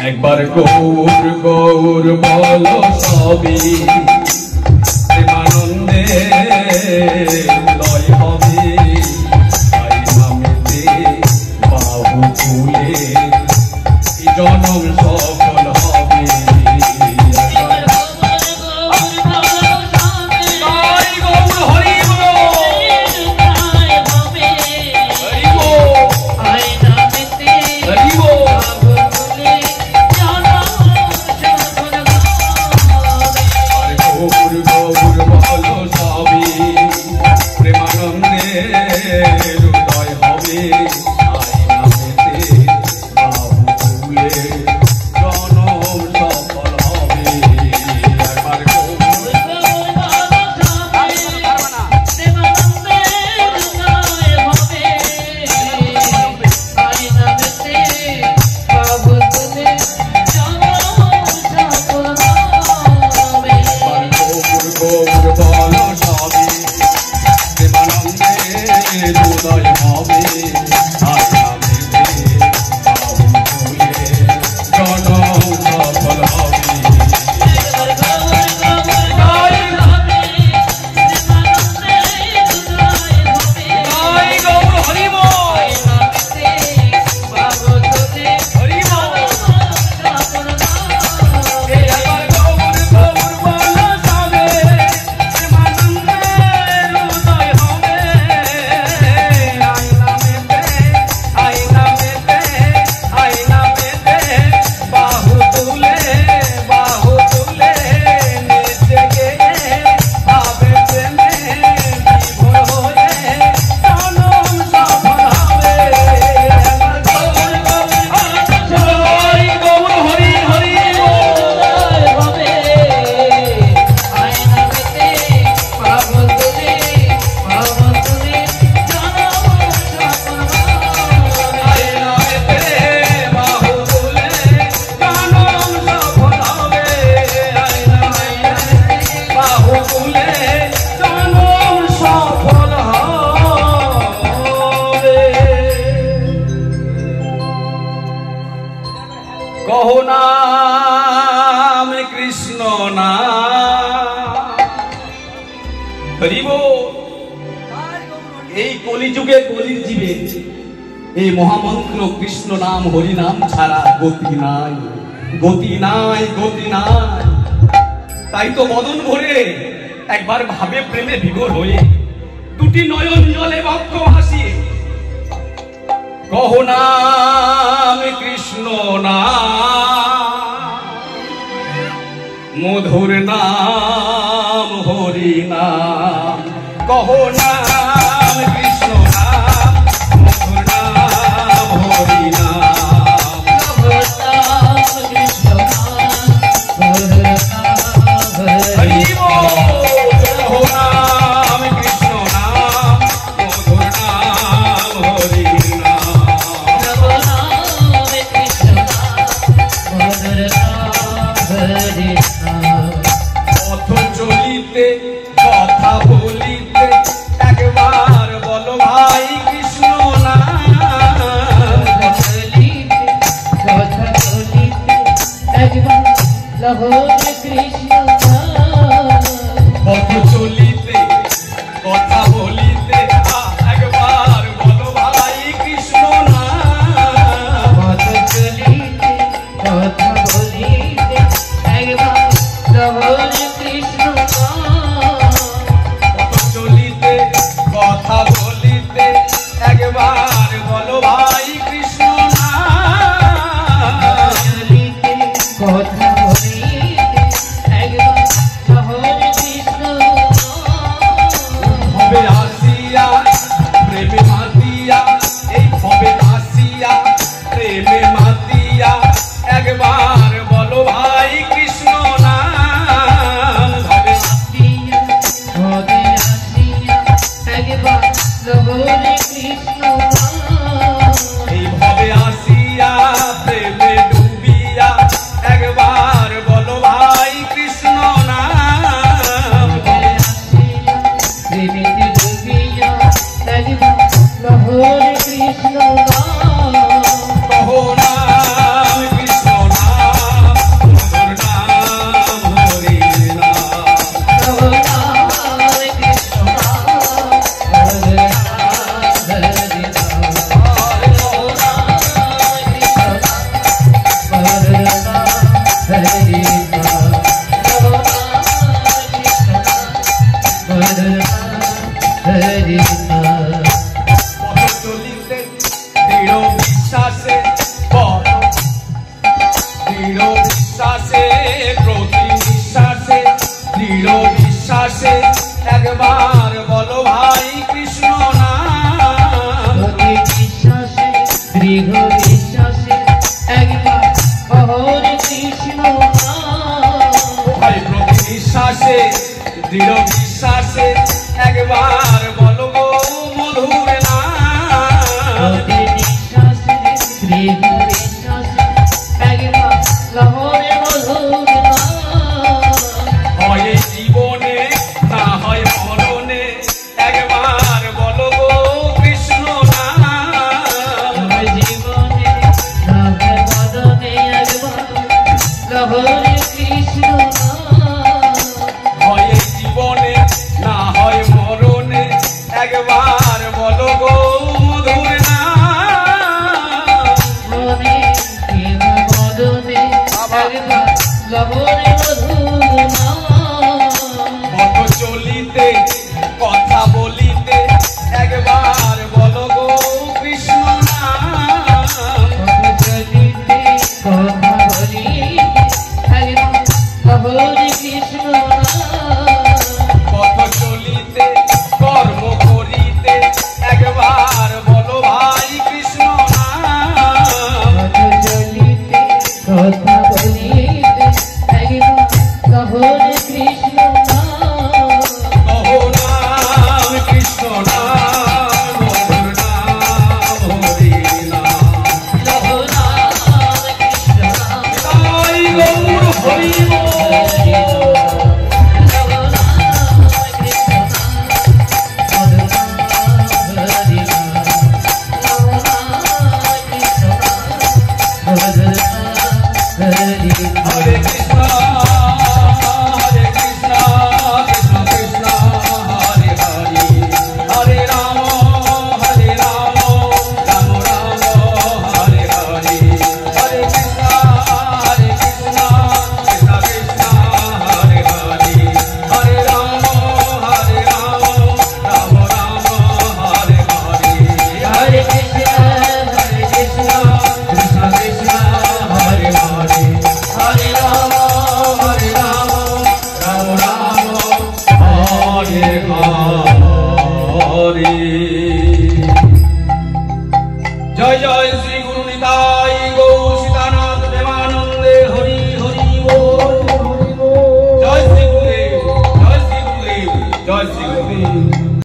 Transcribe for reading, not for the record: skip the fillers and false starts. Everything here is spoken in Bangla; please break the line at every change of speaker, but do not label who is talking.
একবার গৌর গৌর বলো সবই প্রেমানন্দে লয় হবে তাই নামেতে বাহু তুলে জনম সফল হবে কহো নাম কৃষ্ণ নাম হরিব। এই কলিযুগে কলির জীবে এই মহামন্ত্র কৃষ্ণ নাম হরি নাম ছাড়া গতি নাই, গতি নাই, গতি নাই। তাই তো বদন ভরে একবার ভাবে প্রেমে বিভোর হয়ে দুটি নয়ন জলে বক্ষ ভাসিয়ে কহো নাম কৃষ্ণ নাম, মধুর নাম হরি নাম। কহো নাম কৃষ্ণ নাম, মধুর নাম হরি নাম। হরি বল। কহো নাম কৃষ্ণ নাম, মধুর নাম হরি পথ চলিতে কথা বলিতে একবার বলো ভাই কৃষ্ণ নাম।
কথা বলিতে একবার কৃষ্ণ
পথ চলিতে কথা বলিতে একবার বলো ভাই কৃষ্ণ নাম।
পথ চলিতে কথা বলিতে একবার কৃষ্ণ
পথ চলিতে কথা বলিতে একবার বলো ভাই কৃষ্ণ নাম।
চলিতে কথা বলিতে একবার কৃষ্ণ
ভবে আসিয়া প্রেমে মাতিয়া, এই ভবে আসিয়া প্রেমে মাতিয়া একবার বিশ্বাসে দৃঢ় বিশ্বাসে একবার বলো গো মধুর নাম
প্রতি নিঃশ্বাসে দৃঢ় বিশ্বাসে একবার লহরে মধুর নাম
হয় জীবনে না হয় মরণে একবার বলো গো কৃষ্ণ নাম
জীবনে না হয় মরণে একবার লহরে কৃষ্ণ নাম
হয় জীবনে না হয় মরণে একবার বলো গো মধুর নাম
মনে কিংবা মদনে একবার লহরে মধুর নাম
পথ চলিতে কথা বলিতে একবার বলো গো কৃষ্ণ নাম
পথ চলিতে কথা বলিতে একবার লহরে কৃষ্ণ নাম
পথ চলিতে কর্ম করিতে একবার বলো ভাই কৃষ্ণ নাম
পথ চলিতে কথা বলিতে একবার লহরে কৃষ্ণ নাম
কহো নাম কৃষ্ণ নাম মধুর নাম হরি নাম
লহো নাম কৃষ্ণ নাম
তাই গৌর হরি হরে কৃষ্ণ কৃষ্ণ কৃষ্ণ হরে হরে হরে রাম রাম রাম হরে হরে হরে কৃষ্ণ কৃষ্ণ কৃষ্ণ হরে হরে হরে রাম রাম রাম হরে হরে
হরে কৃষ্ণ কৃষ্ণ
কৃষ্ণ কৃষ্ণ হরে হরে হরে রাম রাম রাম হরে হরে জয় জয় শ্রী গুরু নিতাই।